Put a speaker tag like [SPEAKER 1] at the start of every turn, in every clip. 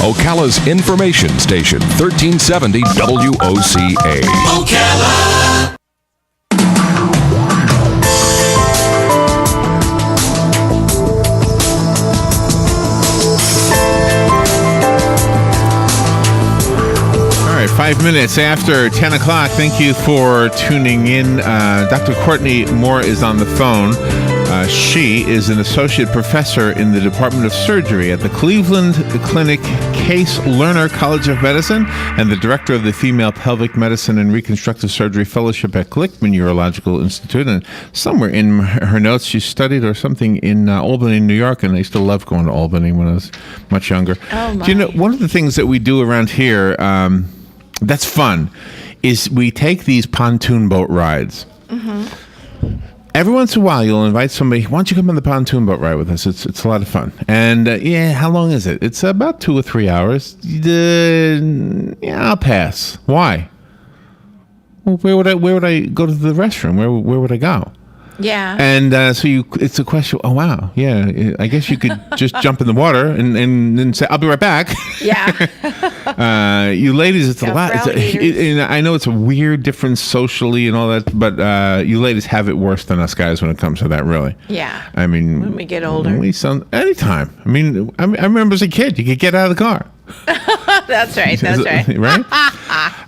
[SPEAKER 1] Ocala's information station, 1370 WOCA. Ocala!
[SPEAKER 2] All right, 5 minutes after 10 o'clock. Thank you for tuning in. Dr. Courtenay Moore is on the phone. She is an associate professor in the Department of Surgery at the Cleveland Clinic Case Lerner College of Medicine and the director of the Female Pelvic Medicine and Reconstructive Surgery Fellowship at Glickman Urological Institute. And somewhere in her notes, she studied or something in Albany, New York. And I used to love going to Albany when I was much younger.
[SPEAKER 3] Oh, my.
[SPEAKER 2] Do you know, one of the things that we do around here that's fun is we take these pontoon boat rides. Mm-hmm. Every once in a while, you'll invite somebody. Why don't you come on the pontoon boat ride with us? It's a lot of fun. And how long is it? It's about 2 or 3 hours. I'll pass. Why? Well, where would I go to the restroom? Where would I go?
[SPEAKER 3] Yeah.
[SPEAKER 2] And it's a question. Oh wow, yeah. I guess you could just jump in the water and then say, "I'll be right back."
[SPEAKER 3] Yeah.
[SPEAKER 2] You ladies, it's a lot. I know it's a weird difference socially and all that, but you ladies have it worse than us guys when it comes to that. Really.
[SPEAKER 3] Yeah.
[SPEAKER 2] I mean,
[SPEAKER 3] when we get older,
[SPEAKER 2] anytime. I mean, I remember as a kid, you could get out of the car.
[SPEAKER 3] That's right.
[SPEAKER 2] Right?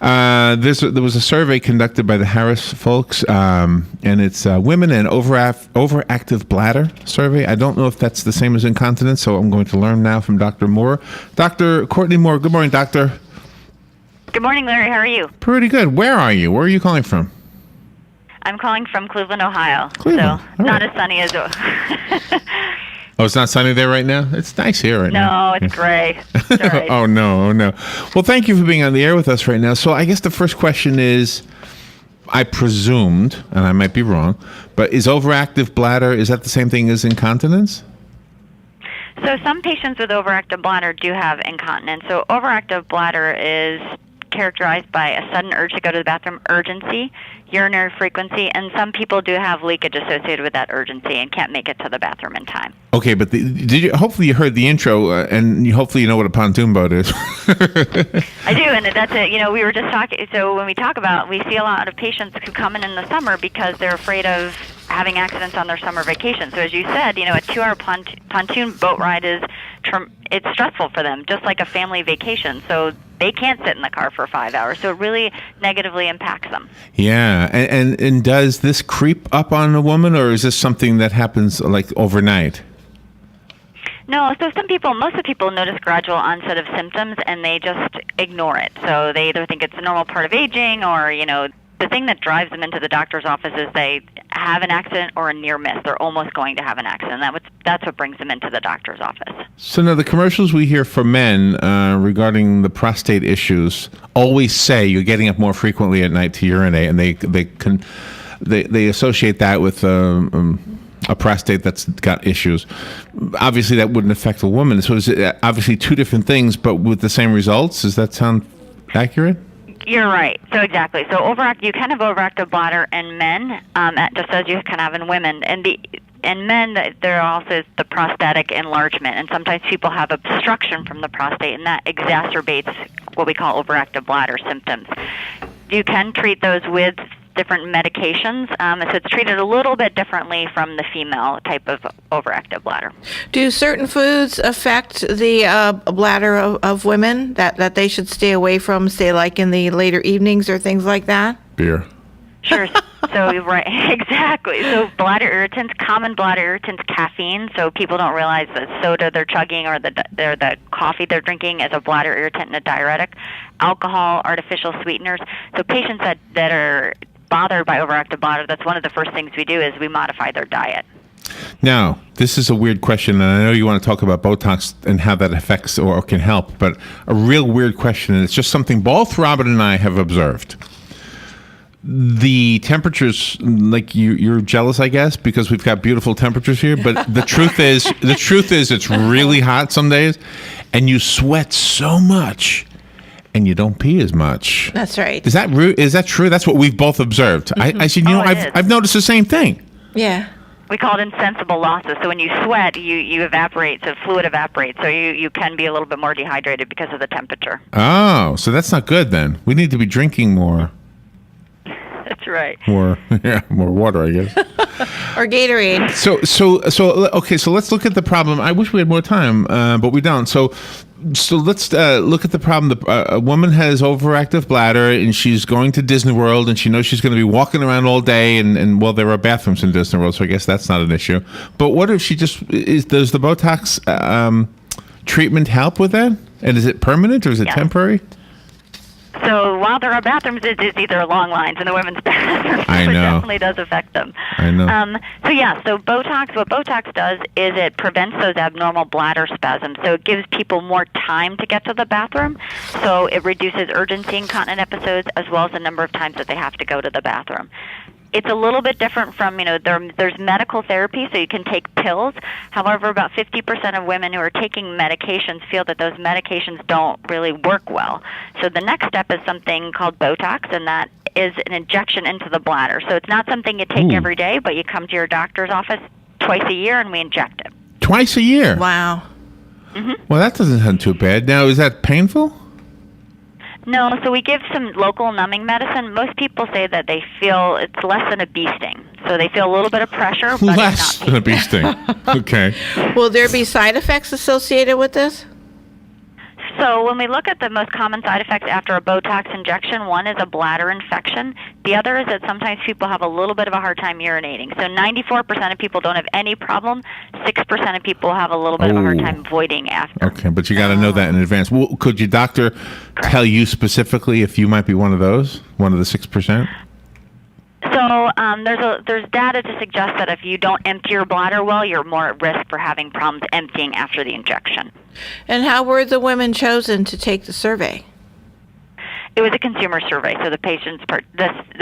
[SPEAKER 2] There was a survey conducted by the Harris folks, and it's Women and Overactive Bladder survey. I don't know if that's the same as incontinence, so I'm going to learn now from Dr. Moore. Dr. Courtenay Moore, good morning, doctor.
[SPEAKER 4] Good morning, Larry. How are you?
[SPEAKER 2] Pretty good. Where are you? Where are you calling from?
[SPEAKER 4] I'm calling from Cleveland, Ohio.
[SPEAKER 2] Cleveland.
[SPEAKER 4] So not as sunny as...
[SPEAKER 2] Oh, it's not sunny there right now? It's nice here right now.
[SPEAKER 4] No, it's gray. It's all right.
[SPEAKER 2] Oh, no. Well, thank you for being on the air with us right now. So I guess the first question is, I presumed, and I might be wrong, but is overactive bladder, is that the same thing as incontinence?
[SPEAKER 4] So some patients with overactive bladder do have incontinence. So overactive bladder is characterized by a sudden urge to go to the bathroom, urgency, urinary frequency, and some people do have leakage associated with that urgency and can't make it to the bathroom in time.
[SPEAKER 2] Okay, but hopefully you heard the intro, and hopefully you know what a pontoon boat is.
[SPEAKER 4] I do, and that's it. We were just talking, so when we talk about, we see a lot of patients who come in the summer because they're afraid of having accidents on their summer vacation. So as you said, a 2-hour pontoon boat ride it's stressful for them, just like a family vacation. So they can't sit in the car for 5 hours. So it really negatively impacts them.
[SPEAKER 2] Yeah, and does this creep up on a woman, or is this something that happens like overnight?
[SPEAKER 4] No, so most of the people notice gradual onset of symptoms and they just ignore it. So they either think it's a normal part of aging or, the thing that drives them into the doctor's office is they have an accident or a near miss. They're almost going to have an accident. That's what brings them into the doctor's office. So
[SPEAKER 2] now the commercials we hear for men regarding the prostate issues always say you're getting up more frequently at night to urinate, and they associate that with a prostate that's got issues. Obviously, that wouldn't affect a woman. So is it obviously two different things, but with the same results? Does that sound accurate?
[SPEAKER 4] You're right. So exactly. So you can have overactive bladder in men, just as you can have in women. And in men, there also is the prostatic enlargement, and sometimes people have obstruction from the prostate, and that exacerbates what we call overactive bladder symptoms. You can treat those with different medications, so it's treated a little bit differently from the female type of overactive bladder.
[SPEAKER 3] Do certain foods affect the bladder of women that they should stay away from, say like in the later evenings or things like that?
[SPEAKER 2] Beer.
[SPEAKER 4] Sure. So right, exactly. So bladder irritants, common bladder irritants, caffeine. So people don't realize the soda they're chugging or the coffee they're drinking is a bladder irritant and a diuretic. Alcohol, artificial sweeteners. So patients that are bothered by overactive bladder, that's one of the first things we do is we modify their diet.
[SPEAKER 2] Now, this is a weird question, and I know you want to talk about Botox and how that affects or can help, but a real weird question, and it's just something both Robin and I have observed. The temperatures, like you're jealous, I guess, because we've got beautiful temperatures here, but the truth is it's really hot some days, and you sweat so much. And you don't pee as much.
[SPEAKER 3] That's right.
[SPEAKER 2] Is that true? That's what we've both observed.
[SPEAKER 3] Mm-hmm.
[SPEAKER 2] I said, I've noticed the same thing.
[SPEAKER 3] Yeah.
[SPEAKER 4] we call it insensible losses. So when you sweat, you evaporate, so fluid evaporates. So you can be a little bit more dehydrated because of the temperature.
[SPEAKER 2] Oh, so that's not good then. We need to be drinking more.
[SPEAKER 4] That's right.
[SPEAKER 2] More water, I guess.
[SPEAKER 3] Or Gatorade.
[SPEAKER 2] So let's look at the problem. I wish we had more time, but we don't. So let's look at the problem. A woman has overactive bladder, and she's going to Disney World, and she knows she's going to be walking around all day, and well, there are bathrooms in Disney World, so I guess that's not an issue. But what if she does the Botox treatment help with that? And is it permanent or is it temporary?
[SPEAKER 4] So while there are bathrooms, it's either long lines in the women's bathrooms.
[SPEAKER 2] I know.
[SPEAKER 4] It definitely does affect them.
[SPEAKER 2] I know.
[SPEAKER 4] So Botox, what Botox does is it prevents those abnormal bladder spasms. So it gives people more time to get to the bathroom. So it reduces urgency incontinent episodes as well as the number of times that they have to go to the bathroom. It's a little bit different from, there's medical therapy, so you can take pills. However, about 50% of women who are taking medications feel that those medications don't really work well. So the next step is something called Botox, and that is an injection into the bladder. So it's not something you take every day, but you come to your doctor's office twice a year, and we inject it.
[SPEAKER 2] Twice a year?
[SPEAKER 3] Wow.
[SPEAKER 4] Mm-hmm.
[SPEAKER 2] Well, that doesn't sound too bad. Now, is that painful?
[SPEAKER 4] No, so we give some local numbing medicine. Most people say that they feel it's less than a bee sting. So they feel a little bit of pressure, but
[SPEAKER 2] less
[SPEAKER 4] it's not
[SPEAKER 2] than a bee sting. Okay.
[SPEAKER 3] Will there be side effects associated with this?
[SPEAKER 4] So when we look at the most common side effects after a Botox injection, one is a bladder infection. The other is that sometimes people have a little bit of a hard time urinating. So 94% of people don't have any problem. 6% of people have a little bit of a hard time voiding after.
[SPEAKER 2] Okay, but you got to know that in advance. Well, could your doctor tell you specifically if you might be one of those, one of the 6%?
[SPEAKER 4] So there's data to suggest that if you don't empty your bladder well, you're more at risk for having problems emptying after the injection.
[SPEAKER 3] And how were the women chosen to take the survey?
[SPEAKER 4] It was a consumer survey, so the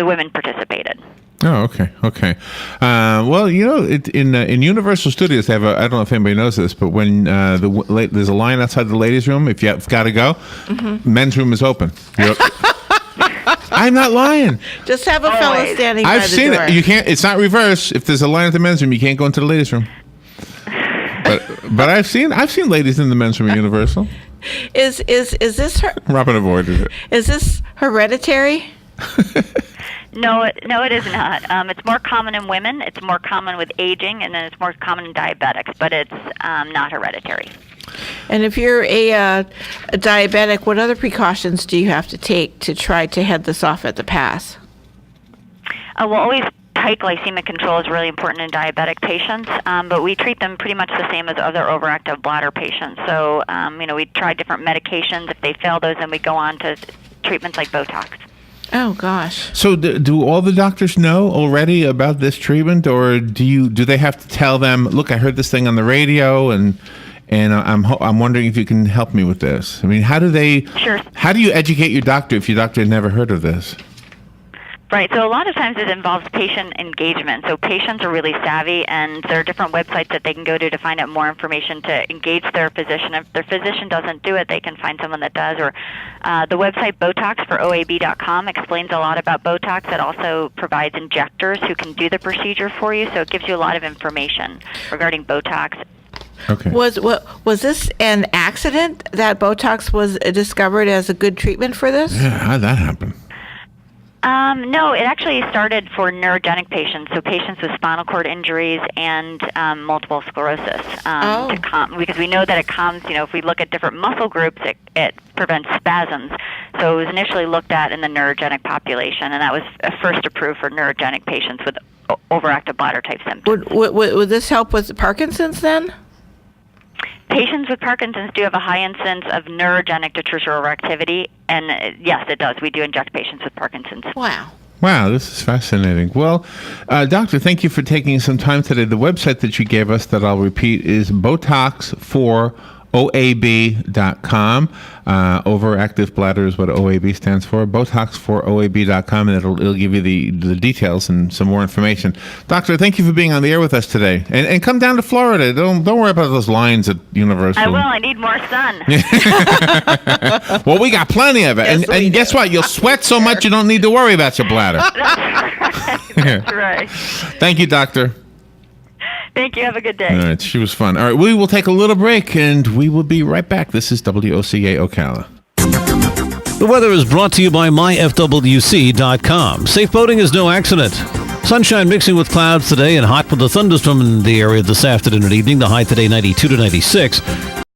[SPEAKER 4] women participated.
[SPEAKER 2] Oh, okay. Well, in Universal Studios, they have I don't know if anybody knows this, but when there's a line outside the ladies' room, if you've got to go, men's room is open. I'm not lying.
[SPEAKER 3] Just have a fellow standing by the door.
[SPEAKER 2] I've seen it. You can't. It's not reverse. If there's a line at the men's room, you can't go into the ladies' room. But I've seen ladies in the men's room at Universal.
[SPEAKER 3] Is this
[SPEAKER 2] Robin avoided it.
[SPEAKER 3] Is this hereditary?
[SPEAKER 4] No, it is not. It's more common in women. It's more common with aging, and then it's more common in diabetics. But it's not hereditary.
[SPEAKER 3] And if you're a diabetic, what other precautions do you have to take to try to head this off at the pass?
[SPEAKER 4] Well, always tight glycemic control is really important in diabetic patients, but we treat them pretty much the same as other overactive bladder patients. So, we try different medications. If they fail those, then we go on to treatments like Botox.
[SPEAKER 3] Oh, gosh.
[SPEAKER 2] So do all the doctors know already about this treatment, or do they have to tell them, look, I heard this thing on the radio, and I'm wondering if you can help me with this? I mean, how do you educate your doctor if your doctor had never heard of this?
[SPEAKER 4] Right. So a lot of times it involves patient engagement. So patients are really savvy, and there are different websites that they can go to find out more information to engage their physician. If their physician doesn't do it, they can find someone that does. Or the website botox4oab.com explains a lot about Botox. It also provides injectors who can do the procedure for you. So it gives you a lot of information regarding Botox.
[SPEAKER 2] Okay.
[SPEAKER 3] Was this an accident that Botox was discovered as a good treatment for this?
[SPEAKER 2] Yeah, how'd that happen?
[SPEAKER 4] No, it actually started for neurogenic patients, so patients with spinal cord injuries and multiple sclerosis. Because we know that it calms, if we look at different muscle groups, it prevents spasms. So it was initially looked at in the neurogenic population, and that was first approved for neurogenic patients with overactive bladder type symptoms.
[SPEAKER 3] Would this help with Parkinson's then?
[SPEAKER 4] Patients with Parkinson's do have a high incidence of neurogenic detrusor overactivity, and yes, it does. We do inject patients with Parkinson's.
[SPEAKER 3] Wow.
[SPEAKER 2] Wow, this is fascinating. Well, doctor, thank you for taking some time today. The website that you gave us that I'll repeat is Botox4OAB.com. Overactive bladder is what OAB stands for. Botox4OAB.com, and it'll give you the details and some more information. Doctor, thank you for being on the air with us today. And come down to Florida. Don't worry about those lines at Universal.
[SPEAKER 4] I will. I need more sun.
[SPEAKER 2] Well, we got plenty of it.
[SPEAKER 3] Yes,
[SPEAKER 2] and guess what? You'll sweat so much you don't need to worry about your bladder.
[SPEAKER 4] That's right.
[SPEAKER 2] Thank you, doctor.
[SPEAKER 4] Thank you. Have a good day.
[SPEAKER 2] All right, she was fun. All right, we will take a little break, and we will be right back. This is WOCA Ocala.
[SPEAKER 5] The weather is brought to you by myfwc.com. Safe boating is no accident. Sunshine mixing with clouds today and hot with a thunderstorm in the area this afternoon and evening. The high today 92 to 96.